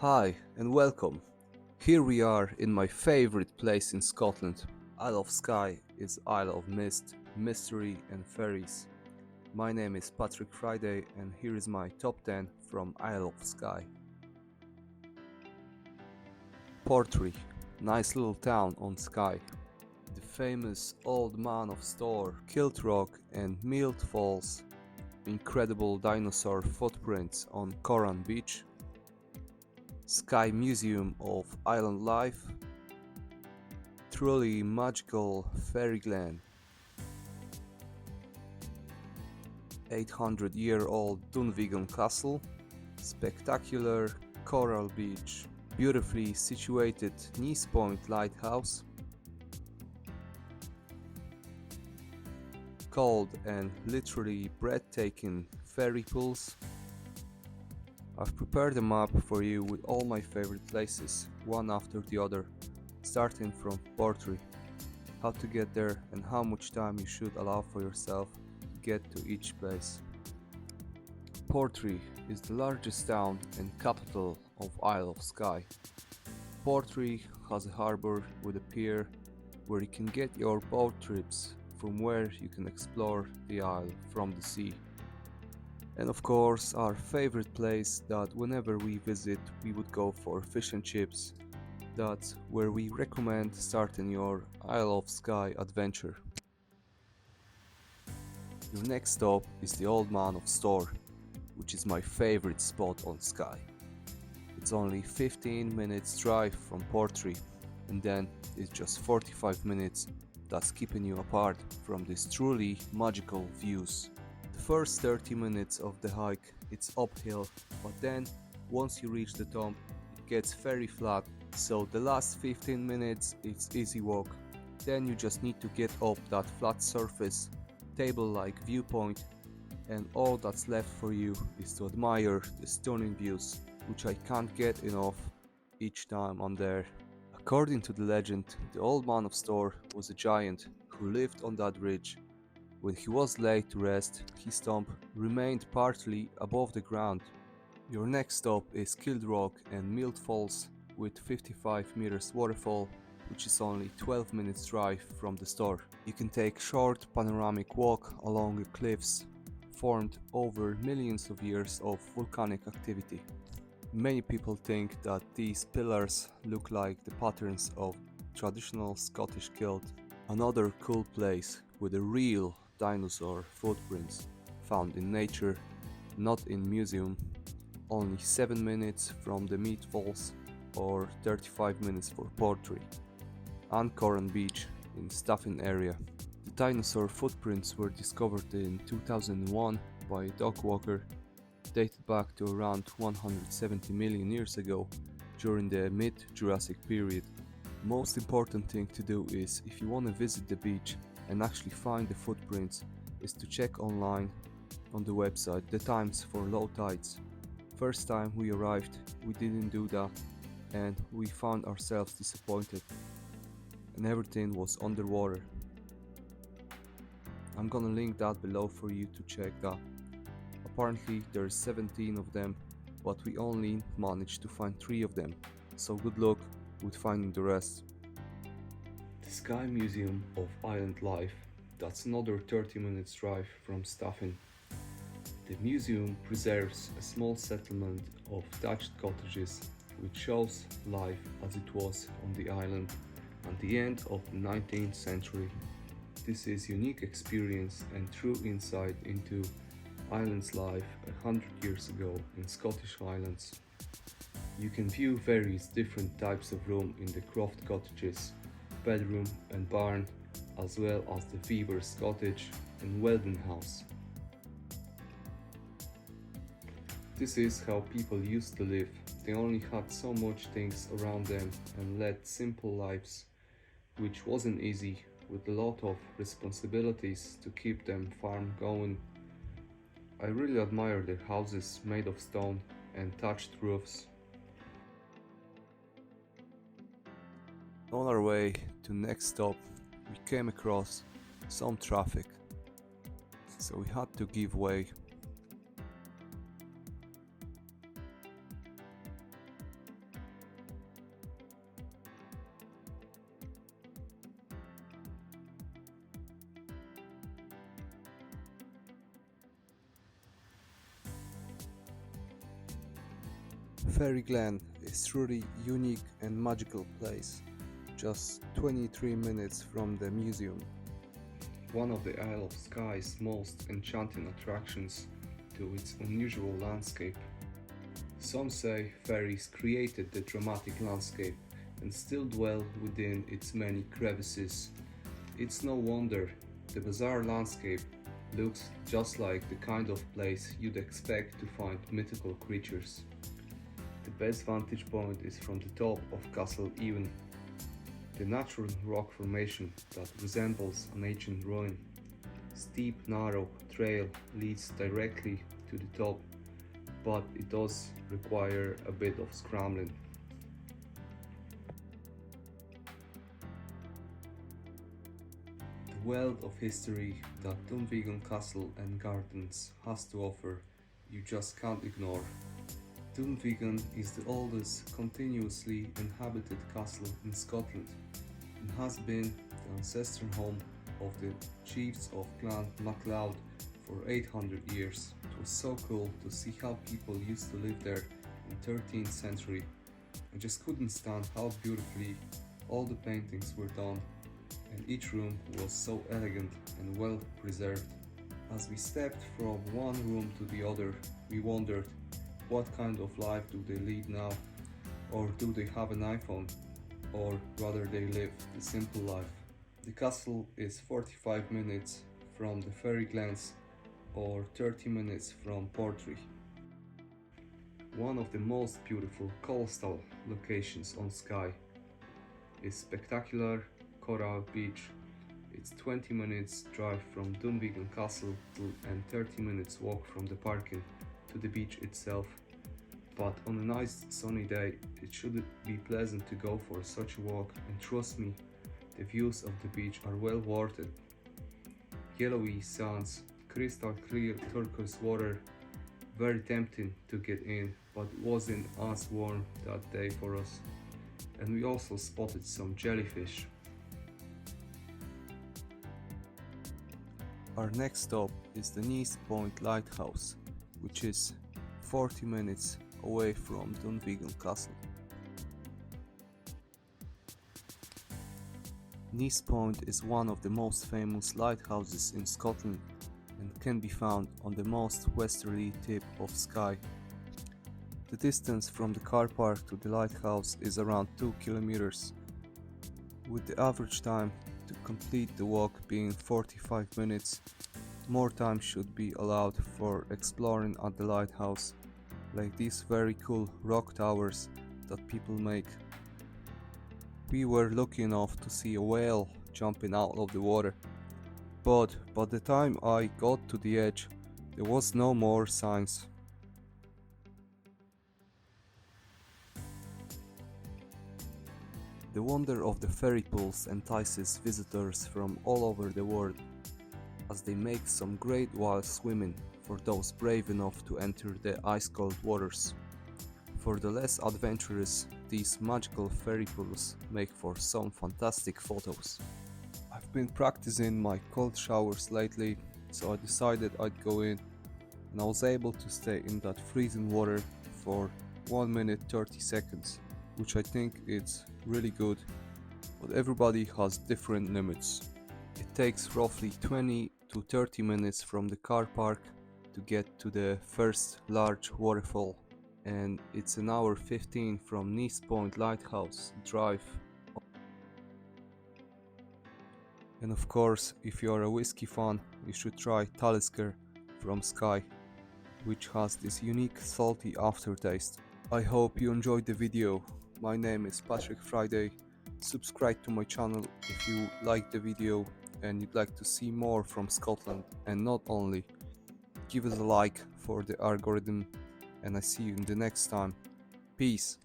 Hi and welcome. Here we are in my favorite place in Scotland. Isle of Skye is Isle of Mist, Mystery and Fairies. My name is Patrick Friday and here is my top 10 from Isle of Skye. Portree, nice little town on Skye. The famous Old Man of Store, Kiltrock and Milt Falls. Incredible dinosaur footprints on Coran Beach. Skye Museum of Island Life. Truly magical fairy Glen. 800-year-old Dunvegan Castle. Spectacular coral beach. Beautifully situated Point Lighthouse. Cold and literally breathtaking fairy pools. I've prepared a map for you with all my favorite places, one after the other, starting from Portree, how to get there and how much time you should allow for yourself to get to each place. Portree is the largest town and capital of Isle of Skye. Portree has a harbour with a pier where you can get your boat trips from where you can explore the isle from the sea. And of course our favorite place that whenever we visit we would go for fish and chips. That's where we recommend starting your Isle of Skye adventure. Your next stop is the Old Man of Store, which is my favorite spot on Skye. It's only 15 minutes drive from Portree and then it's just 45 minutes, thus keeping you apart from these truly magical views. The first 30 minutes of the hike it's uphill, but then once you reach the top it gets very flat, so the last 15 minutes it's easy walk. Then you just need to get up that flat surface, table-like viewpoint, and all that's left for you is to admire the stunning views, which I can't get enough each time I'm there. According to the legend, the Old Man of Store was a giant who lived on that ridge. When he was laid to rest, his tomb remained partly above the ground. Your next stop is Kiltrock and Milt Falls with 55 meters waterfall, which is only 12 minutes drive from the store. You can take short panoramic walk along the cliffs formed over millions of years of volcanic activity. Many people think that these pillars look like the patterns of traditional Scottish kilt. Another cool place with a real dinosaur footprints found in nature, not in museum, only 7 minutes from the Meat Falls or 35 minutes for Portree, and Coran Beach in Staffin area. The dinosaur footprints were discovered in 2001 by a dog walker, dated back to around 170 million years ago during the mid-Jurassic period. Most important thing to do is, if you want to visit the beach and actually find the footprints, is to check online on the website the times for low tides. First time we arrived we didn't do that and we found ourselves disappointed and everything was underwater. I'm gonna link that below for you to check that. Apparently there's 17 of them, but we only managed to find 3 of them, so good luck with finding the rest. The Skye Museum of Island Life, that's another 30 minutes drive from Staffin. The museum preserves a small settlement of thatched cottages which shows life as it was on the island at the end of the 19th century. This is unique experience and true insight into island's life 100 years ago in Scottish Highlands. You can view various different types of room in the croft cottages, bedroom and barn, as well as the weaver's cottage and welding house. This is how people used to live. They only had so much things around them and led simple lives, which wasn't easy, with a lot of responsibilities to keep them farm going. I really admire their houses made of stone and thatched roofs. On our way to next stop, we came across some traffic, so we had to give way. Fairy Glen is truly unique and magical place, just 23 minutes from the museum. One of the Isle of Skye's most enchanting attractions to its unusual landscape. Some say fairies created the dramatic landscape and still dwell within its many crevices. It's no wonder the bizarre landscape looks just like the kind of place you'd expect to find mythical creatures. The best vantage point is from the top of Castle Even, the natural rock formation that resembles an ancient ruin. Steep, narrow trail leads directly to the top, but it does require a bit of scrambling. The wealth of history that Dunvegan Castle and Gardens has to offer, you just can't ignore. Dunvegan is the oldest continuously inhabited castle in Scotland and has been the ancestral home of the chiefs of Clan MacLeod for 800 years. It was so cool to see how people used to live there in 13th century. I just couldn't stand how beautifully all the paintings were done, and each room was so elegant and well preserved. As we stepped from one room to the other, we wondered, what kind of life do they lead now? Or do they have an iPhone? Or rather they live the simple life. The castle is 45 minutes from the Fairy Glens or 30 minutes from Portree. One of the most beautiful coastal locations on Skye is spectacular Coral Beach. It's 20 minutes drive from Dunvegan Castle and 30 minutes walk from the parking to the beach itself. But on a nice sunny day, it should be pleasant to go for such a walk, and trust me, the views of the beach are well worth it. Yellowy sands, crystal clear turquoise water, very tempting to get in, but it wasn't as warm that day for us. And we also spotted some jellyfish. Our next stop is the Point Lighthouse, which is 40 minutes away from Dunvegan Castle. Point is one of the most famous lighthouses in Scotland and can be found on the most westerly tip of Skye. The distance from the car park to the lighthouse is around 2 kilometers, with the average time to complete the walk being 45 minutes. More time should be allowed for exploring at the lighthouse, like these very cool rock towers that people make. We were lucky enough to see a whale jumping out of the water, but by the time I got to the edge, there was no more signs. The wonder of the fairy pools entices visitors from all over the world, as they make some great while swimming for those brave enough to enter the ice-cold waters. For the less adventurous, these magical fairy pools make for some fantastic photos. I've been practicing my cold showers lately, so I decided I'd go in, and I was able to stay in that freezing water for 1 minute 30 seconds, which I think is really good, but everybody has different limits. It takes roughly 20 to 30 minutes from the car park to get to the first large waterfall, and it's an hour 15 from Point Lighthouse drive. And of course, if you are a whiskey fan, you should try Talisker from Skye, which has this unique salty aftertaste. I hope you enjoyed the video. My name is Patrick Friday. Subscribe to my channel if you like the video and you'd like to see more from Scotland, and not only. Give us a like for the algorithm, and I see you in the next time. Peace.